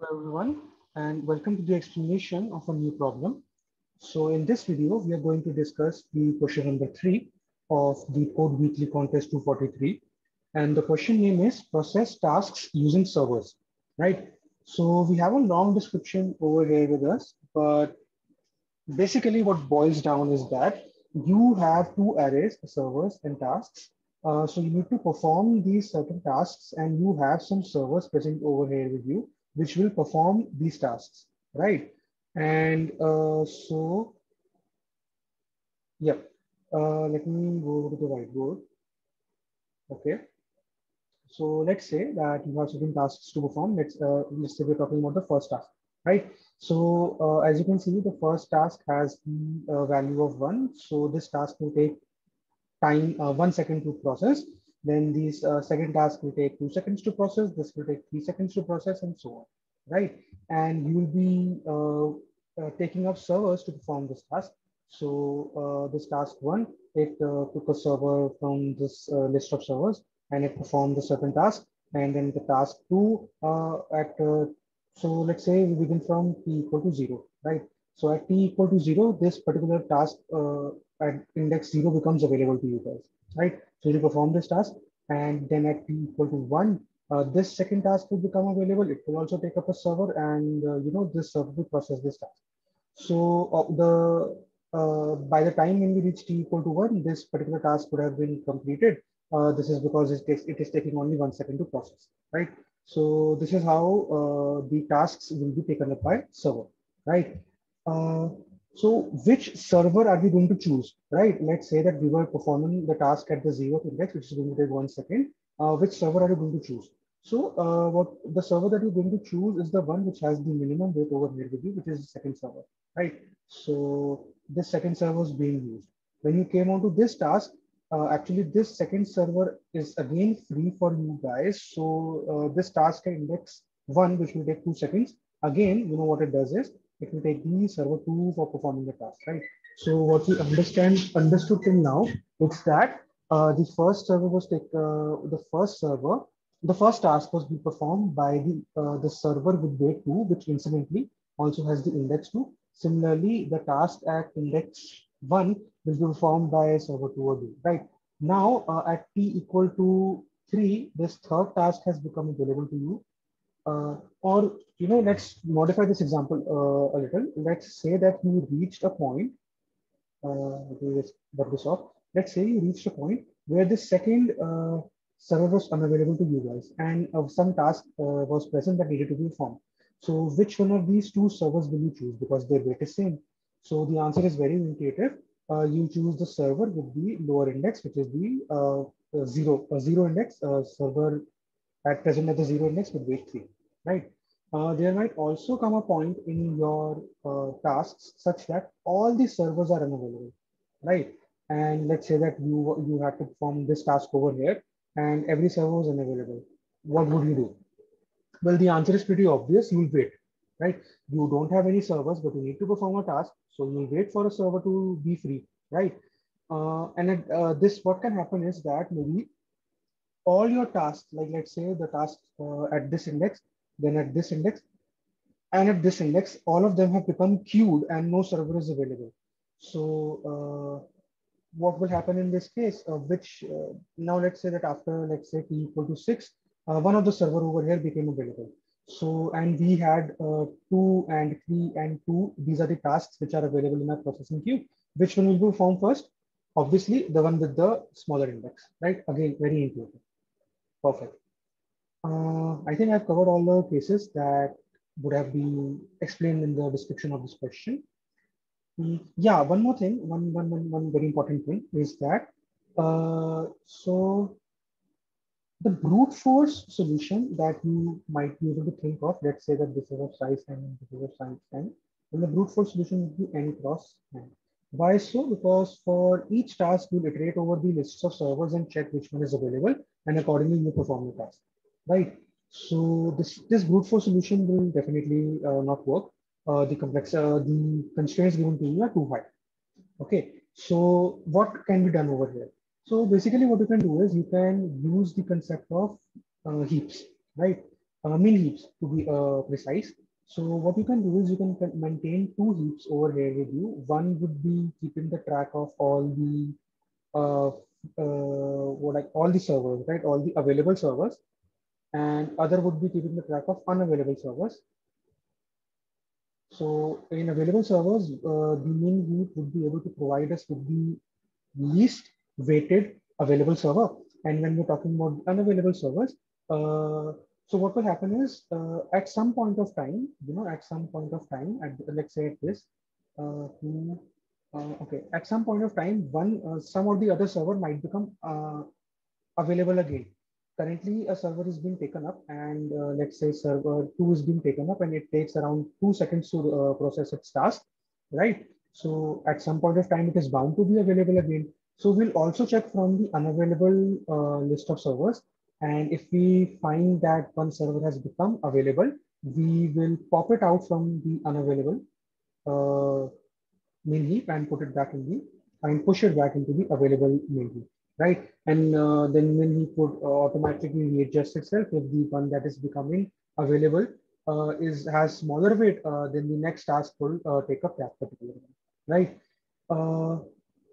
Hello everyone, and welcome to the explanation of a new problem. So in this video, we are going to discuss the question number 3 of the Code Weekly Contest 243. And the question name is process tasks using servers, right? So we have a long description over here with us, but basically what boils down is that you have two arrays, servers and tasks. So you need to perform these certain tasks and you have some servers present over here with you, which will perform these tasks, right? And yeah, let me go over to the whiteboard. Okay. So let's say that you have certain tasks to perform. Let's say we're talking about the first task, right? So as you can see, the first task has the value of 1. So this task will take time 1 second to process. Then this second task will take 2 seconds to process. This will take 3 seconds to process, and so on, right? And you will be taking up servers to perform this task. So this task one, it took a server from this list of servers and it performed a certain task. And then the task two so let's say we begin from t equal to 0, right? So at t equal to 0, this particular task at index 0 becomes available to you guys, right? So you perform this task, and then at t equal to 1, this second task will become available. It will also take up a server, and this server will process this task. So the by the time when we reach t equal to 1, this particular task would have been completed. This is because it is taking only 1 second to process, right? So this is how the tasks will be taken up by server, right? Uh, so which server are we going to choose, right? Let's say that we were performing the task at the 0th index, which is going to take 1 second. Which server are you going to choose? So what the server that you're going to choose is the one which has the minimum wait over here with you, which is the second server, right? So this second server is being used. When you came onto this task, actually this second server is again free for you guys. So this task can index 1, which will take 2 seconds. Again, you know what it does is it will take the server 2 for performing the task, right? So what we understood till now, it's that the first server was the first task was be performed by the server with wait 2, which incidentally also has the index 2. Similarly, the task at index 1 will be performed by server 2 again, right? Now, at t equal to 3, this third task has become available to you. Or, let's modify this example a little. Let's say that you reached a point, let me just rub this off. Let's say you reached a point where the second server was unavailable to you guys, and some task was present that needed to be performed. So which one of these two servers will you choose? Because their weight is same. So the answer is very intuitive. You choose the server with the lower index, which is the zero index server at present at the 0 index with weight 3, right? There might also come a point in your tasks such that all the servers are unavailable, right? And let's say that you have to perform this task over here and every server is unavailable. What would you do? Well, the answer is pretty obvious. You'll wait, right? You don't have any servers, but you need to perform a task. So you'll wait for a server to be free, right? This, what can happen is that maybe all your tasks, like let's say the tasks at this index, then at this index, and at this index, all of them have become queued and no server is available. So what will happen in this case? Now let's say that after, let's say t equal to 6, one of the server over here became available. So, and we had 2 and 3 and 2. These are the tasks which are available in our processing queue. Which one will be performed first? Obviously, the one with the smaller index, right? Again, very intuitive. Perfect. I think I've covered all the cases that would have been explained in the description of this question. Yeah, one more thing, one very important thing is that so the brute force solution that you might be able to think of, let's say that this is of size n and this is of size n, then the brute force solution would be n cross n. Why so? Because for each task, you'll iterate over the lists of servers and check which one is available, and accordingly you perform the task, right? So this brute force solution will definitely not work. The constraints given to you are too high. Okay, so what can be done over here? So basically what you can do is you can use the concept of heaps, right? min heaps to be precise. So what you can do is you can maintain two heaps over here with you. One would be keeping the track of all the uh, all the servers, right? All the available servers, and other would be keeping the track of unavailable servers. So in available servers, the min heap would be able to provide us with the least weighted available server. And when we're talking about unavailable servers, so what will happen is at some point of time, at some point of time, let's say at this, okay, at some point of time, some of the other server might become available again. Currently, a server is being taken up, and let's say server 2 is being taken up, and it takes around 2 seconds to process its task, right? So at some point of time, it is bound to be available again. So we'll also check from the unavailable list of servers. And if we find that one server has become available, we will pop it out from the unavailable uh, main heap and put it back in the and push it back into the available main heap, right? And then main heap would automatically readjust itself if the one that is becoming available is has smaller weight, then the next task will take up that particular one, right? Uh,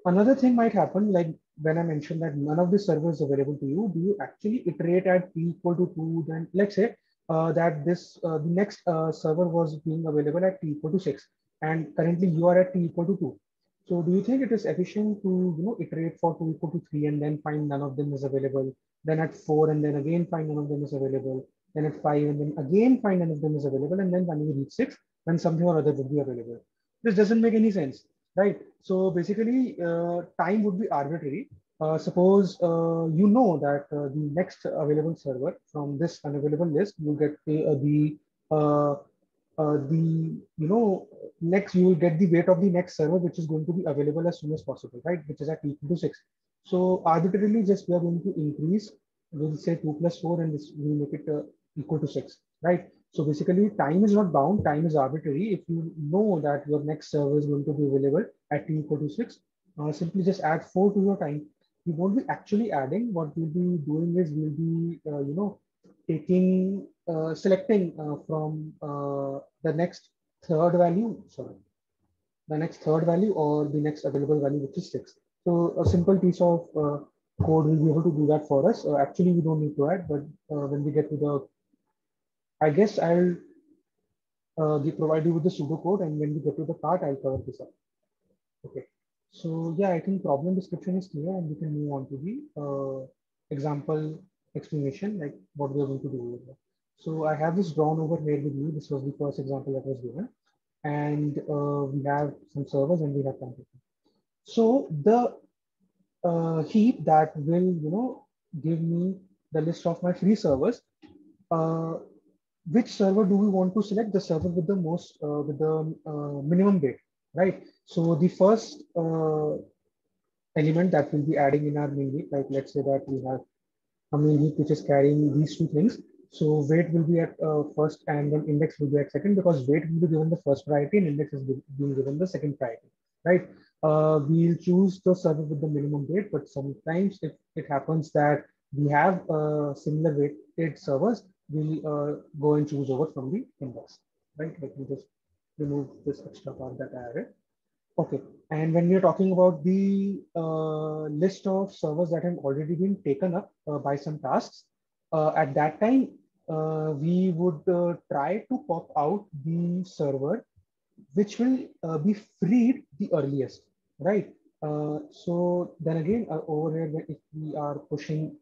Another thing might happen, like when I mentioned that none of the servers available to you, do you actually iterate at t equal to 2? Then let's say that the next server was being available at t equal to 6, and currently you are at t equal to 2. So do you think it is efficient to iterate for 2 equal to 3 and then find none of them is available, then at 4 and then again find none of them is available, then at 5 and then again find none of them is available, and then finally reach 6 when something or other would be available? This doesn't make any sense, right? So basically, time would be arbitrary. Suppose you know that the next available server from this unavailable list, you get uh, the next you will get the weight of the next server, which is going to be available as soon as possible, right? Which is at equal to 6. So arbitrarily, just we are going to increase. We'll say 2 plus 4, and this will make it equal to 6, right? So basically, time is not bound. Time is arbitrary. If you know that your next server is going to be available at t equal to 6, simply just add 4 to your time. We won't be actually adding. What we'll be doing is we'll be, taking, selecting from the next third value, sorry, the next third value or the next available value, which is 6. So a simple piece of code will be able to do that for us. Actually, we don't need to add, but when we get to the, I guess I'll provide you with the pseudocode, and when we get to the part, I'll cover this up. Okay. So yeah, I think problem description is clear, and we can move on to the example explanation, like what we're going to do over here. So I have this drawn over here with me. This was the first example that was given, and we have some servers and we have computer. So the heap that will give me the list of my free servers. Uh, which server do we want to select? The server with the most with the minimum weight, right? So the first element that we'll be adding in our main heap, like let's say that we have a main heap which is carrying these two things. So weight will be at first, and then index will be at second, because weight will be given the first priority and index is being given the second priority, right? We'll choose the server with the minimum weight, but sometimes if it happens that we have similar weighted servers, we'll go and choose over from the index, right? Let me just remove this extra part that I added. Okay, and when we are talking about the list of servers that have already been taken up by some tasks, at that time, we would try to pop out the server which will be freed the earliest, right? So then again, over here, if we are pushing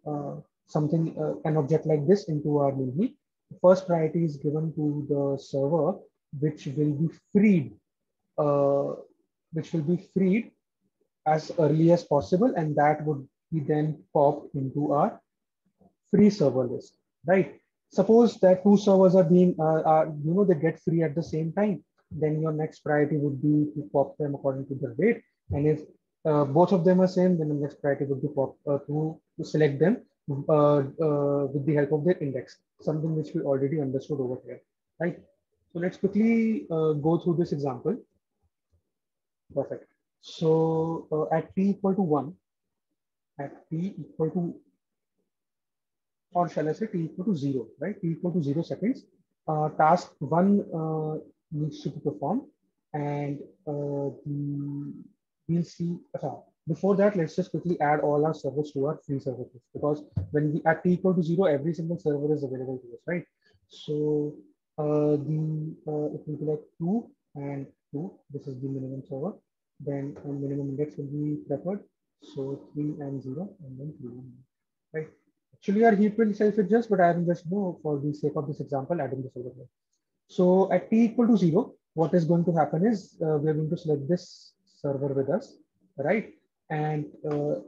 something, an object like this into our main heap, first priority is given to the server which will be freed uh, which will be freed as early as possible, and that would be then popped into our free server list, right? Suppose that two servers are being, they get free at the same time, then your next priority would be to pop them according to their weight. And if both of them are same, then the next priority would be to select them with the help of their index, something which we already understood over here, right? So let's quickly go through this example. Perfect. So at t equal to 1, at t equal to or shall I say t equal to 0, right? T equal to 0 seconds. Task 1 needs to be performed, and we'll see. Before that, let's just quickly add all our servers to our free server list, because when we at t equal to 0, every single server is available to us, right? So it will be like 2 and 2. This is the minimum server. Then minimum index will be preferred. So 3 and 0, and then 3 and 1, right? Actually, our heap will self-adjust, but I am just, for the sake of this example, adding this over here. So at t equal to 0, what is going to happen is we are going to select this server with us, right? And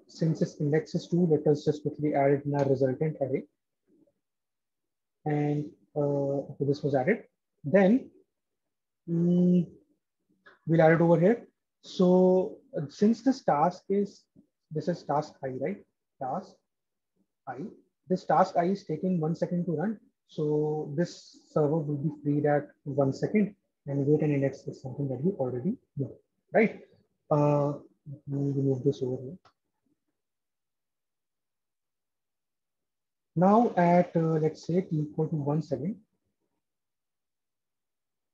since its index is 2, let us just quickly add it in our resultant array. And this was added. Then we'll add it over here. So since this is task I, right? Task I. This task I is taking 1 second to run. So this server will be freed at 1 second, and wait and index is something that we already know, right? Let me remove this over here. Now at let's say t equal to 1 second.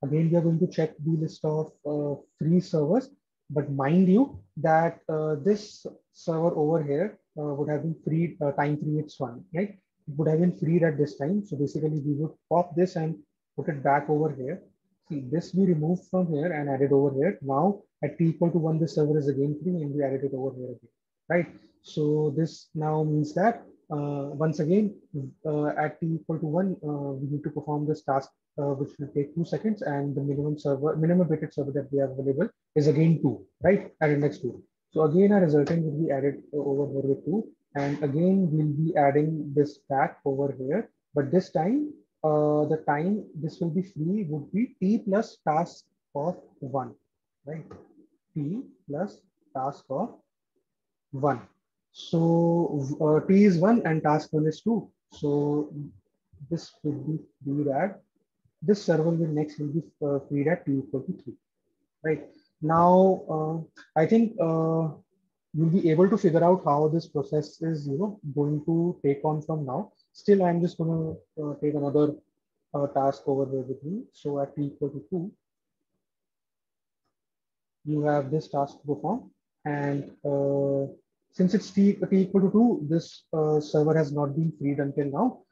Again, we are going to check the list of free servers, but mind you that this server over here would have been freed, time free it's one, right? It would have been freed at this time. So basically we would pop this and put it back over here. See, this we removed from here and added over here. Now at t equal to 1, this server is again free and we added it over here again, right? So this now means that once again, at t equal to 1, we need to perform this task which will take 2 seconds, and the minimum weighted server that we have available is again 2, right? At index 2. So again, our resultant will be added over here with 2. And again, we'll be adding this back over here. But this time, the time this will be free would be t plus task of 1, right? T plus task of 1. So t is 1 and task 1 is 2. So this will be that this server will next will be freed at t equal to 3, right? Now I think you'll be able to figure out how this process is going to take on from now. Still, I'm just going to take another task over here with me. So at t equal to 2, you have this task to perform, and since it's t equal to 2, this server has not been freed until now,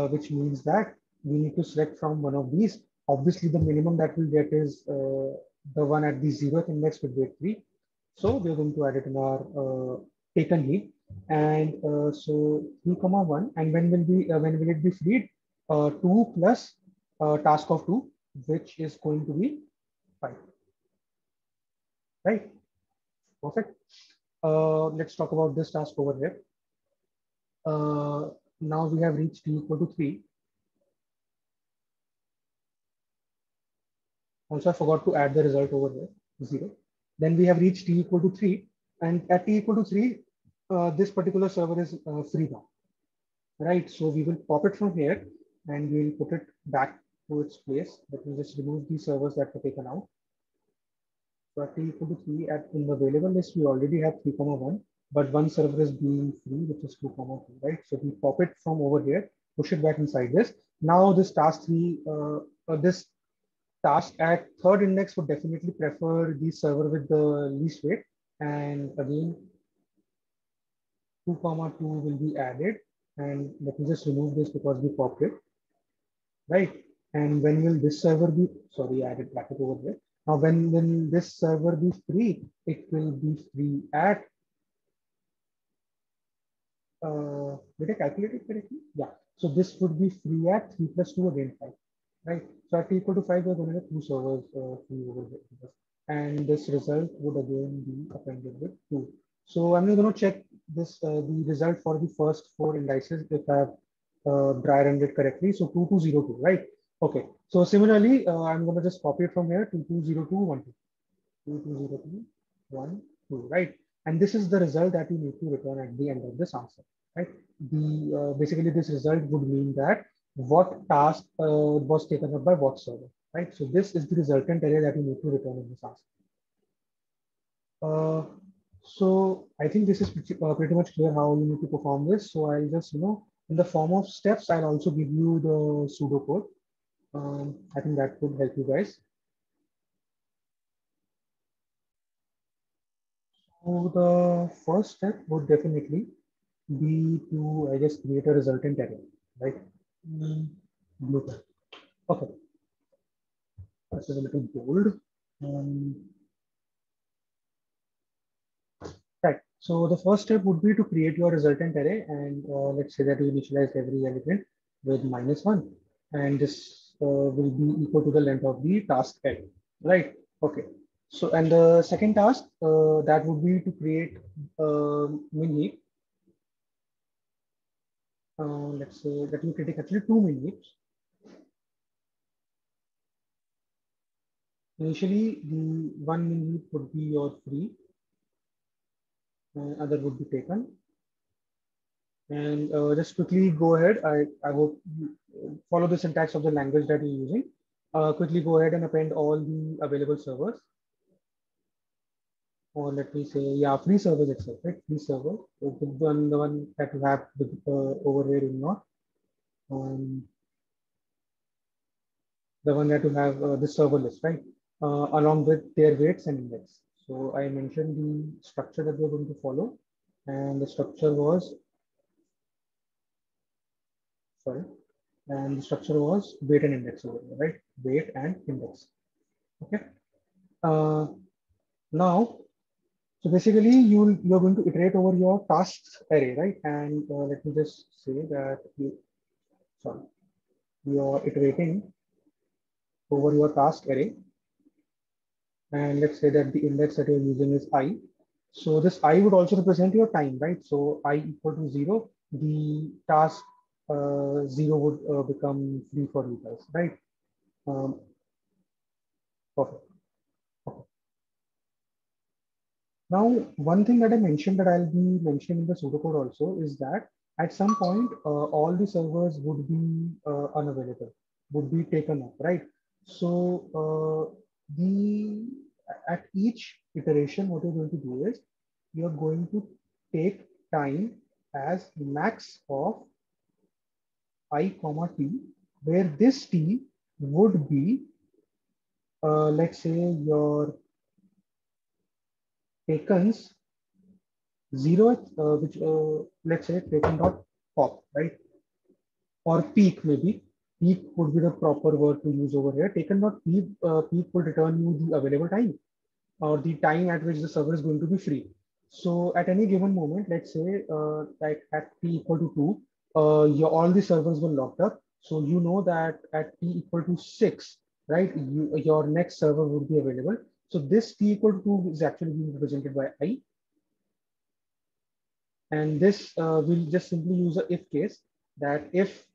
which means that we need to select from one of these. Obviously, the minimum that we'll get is the one at the 0th index with weight 3. So we're going to add it in our taken heap. And so 3, 1, and when will it be freed? 2 plus task of 2, which is going to be 5. Right? Perfect. Let's talk about this task over here. Now we have reached t equal to 3. Also, I forgot to add the result over here, 0. Then we have reached t equal to 3. And at t equal to 3, this particular server is free now. Right? So we will pop it from here and we'll put it back to its place. Let me just remove the servers that were taken out. So at t equal to 3, in the available list, we already have 3, 1, but one server is being free, which is 2, 2, right? So we pop it from over here, push it back inside this. Now this task 3, this task at third index would definitely prefer the server with the least weight. And again, 2, 2 will be added. And let me just remove this because we popped it, right? And when will this server be, sorry, I added bracket over here. Now, when this server be free, it will be free at, did I calculate it correctly? Yeah. So this would be free at 3 plus 2 again 5, right? So at equal to 5, we're going to have 2 servers free over here. And this result would again be appended with 2. So I'm going to check this the result for the first 4 indices if I have dry run it correctly. So 2202, right? Okay. So similarly, I'm going to just copy it from here to 220212. 220212, right? And this is the result that you need to return at the end of this answer, right? The basically this result would mean that what task was taken up by what server, right? So this is the resultant array that you need to return in this answer. So I think this is pretty much clear how you need to perform this. So I'll just In the form of steps, I'll also give you the pseudocode. I think that would help you guys. So the first step would definitely be to, I guess, create a resultant array, right? Blue pen. Okay, this is a little bold. Um, right. So the first step would be to create your resultant array, and let's say that you initialize every element with -1, and this will be equal to the length of the task array, right? Okay. So and the second task that would be to create min heap. Let's say that you create actually two min heaps. Initially, the one min heap would be your free, other would be taken. And just quickly go ahead. I hope you follow the syntax of the language that you're using. Quickly go ahead and append all the available servers. Or let me say, yeah, free servers itself, right? Free server. So the one that you have over here in your, the one that you have the server list, right? Along with their weights and index. So I mentioned the structure that we're going to follow, and the structure was, sorry, and the structure was weight and index over here, right? Weight and index. Okay. Uh, Now, so basically you're going to iterate over your tasks array, right? And let me just say that sorry, you're iterating over your task array. And let's say that the index that you're using is I. So this I would also represent your time, right? So I equal to 0, the task 0 would become free for you guys, right? Um, Perfect. Now, one thing that I mentioned that I'll be mentioning in the pseudocode also is that at some point, all the servers would be unavailable, would be taken up, right? So the at each iteration, what you're going to do is you're going to take time as max of I comma t, where this t would be, let's say, your takens 0th, which let's say taken dot pop, right? Or peak maybe. Peak would be the proper word to use over here. Taken dot peak, peak would return you the available time or the time at which the server is going to be free. So at any given moment, let's say like at t equal to 2, all the servers were locked up. So you know that at t equal to 6, right, your next server would be available. So this t equal to 2 is actually being represented by I. And this will just simply use a if case that if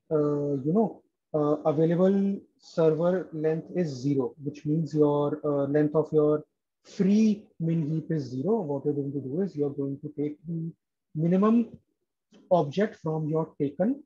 available server length is 0, which means your length of your free min heap is 0. What you're going to do is you're going to take the minimum object from your taken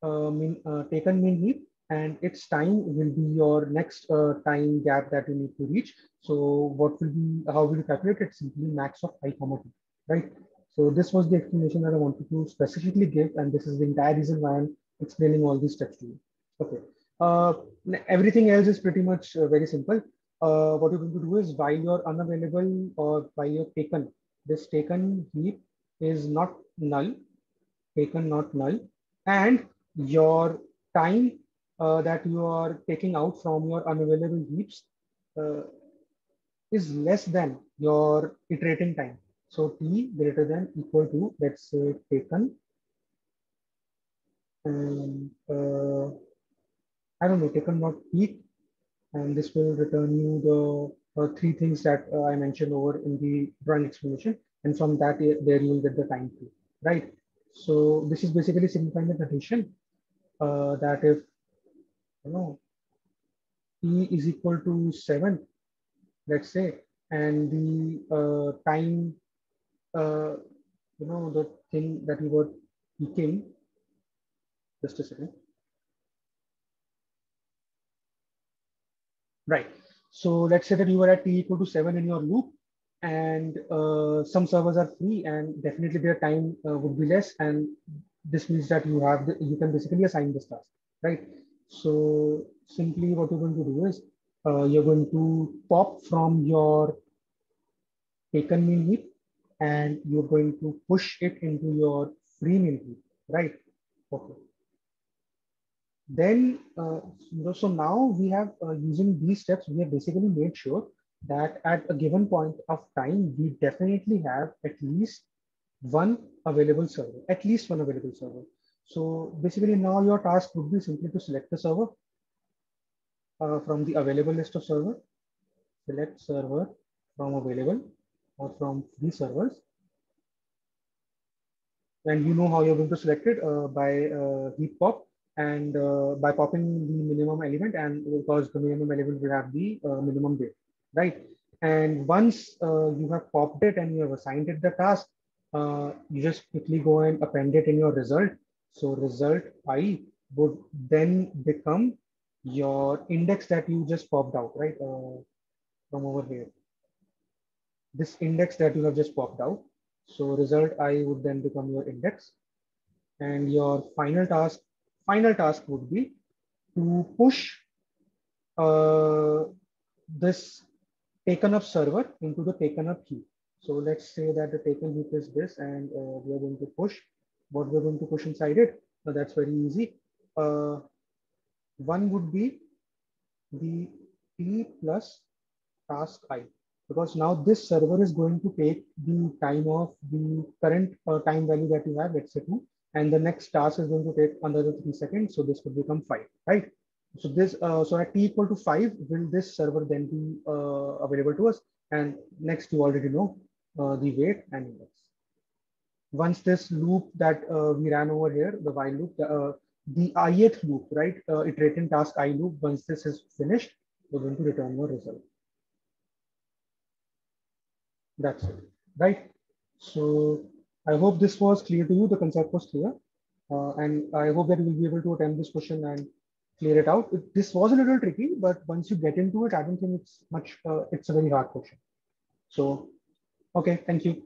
min heap, and its time will be your next time gap that you need to reach. So what will be, how will you calculate it? Simply max of I comma t, right? So this was the explanation that I wanted to specifically give, and this is the entire reason why I'm explaining all these steps to you. Okay. Uh, Everything else is pretty much very simple. What you're going to do is while you're unavailable or while you're taken, this taken heap is not null, taken not null, and your time that you are taking out from your unavailable heaps uh, is less than your iterating time. So t greater than equal to, let's say, taken, and I don't know, taken not peak, and this will return you the three things that I mentioned over in the drawing explanation, and from that there you will get the time too, right? So this is basically signifying the condition that if you know t is equal to 7, let's say, and the time the thing that you were peaking, just a second, right? So let's say that you were at t equal to 7 in your loop, and some servers are free, and definitely their time would be less, and this means that you can basically assign this task, right? So simply what you're going to do is you're going to pop from your taken main heap and you're going to push it into your free main heap, right? Okay. Then, so now we have using these steps, we have basically made sure that at a given point of time, we definitely have at least one available server, at least one available server. So basically now your task would be simply to select the server from the available list of server, select server from available or from free servers. And you know how you're going to select it by heap pop and by popping the minimum element, and because the minimum element will have the minimum date, right? And once you have popped it and you have assigned it the task, you just quickly go and append it in your result. So result I would then become your index that you just popped out, right? From over here, this index that you have just popped out. So result I would then become your index, and your final task would be to push uh, this taken up server into the taken up heap. So let's say that the taken heap is this, and we are going to push what we're going to push inside it. Now that's very easy. One would be the t plus task I, because now this server is going to take the time of the current time value that you have, let's say 2, and the next task is going to take another 3 seconds. So this would become 5, right? So this, so at t equal to 5, will this server then be available to us? And next, you already know the wait and index. Once this loop that we ran over here, the while loop, the ith loop, right? Iterating task I loop, once this is finished, we're going to return your result. That's it, right? So I hope this was clear to you. The concept was clear. And I hope that you will be able to attempt this question and clear it out. This was a little tricky, but once you get into it, I don't think it's much, it's a very hard question. So, okay, thank you.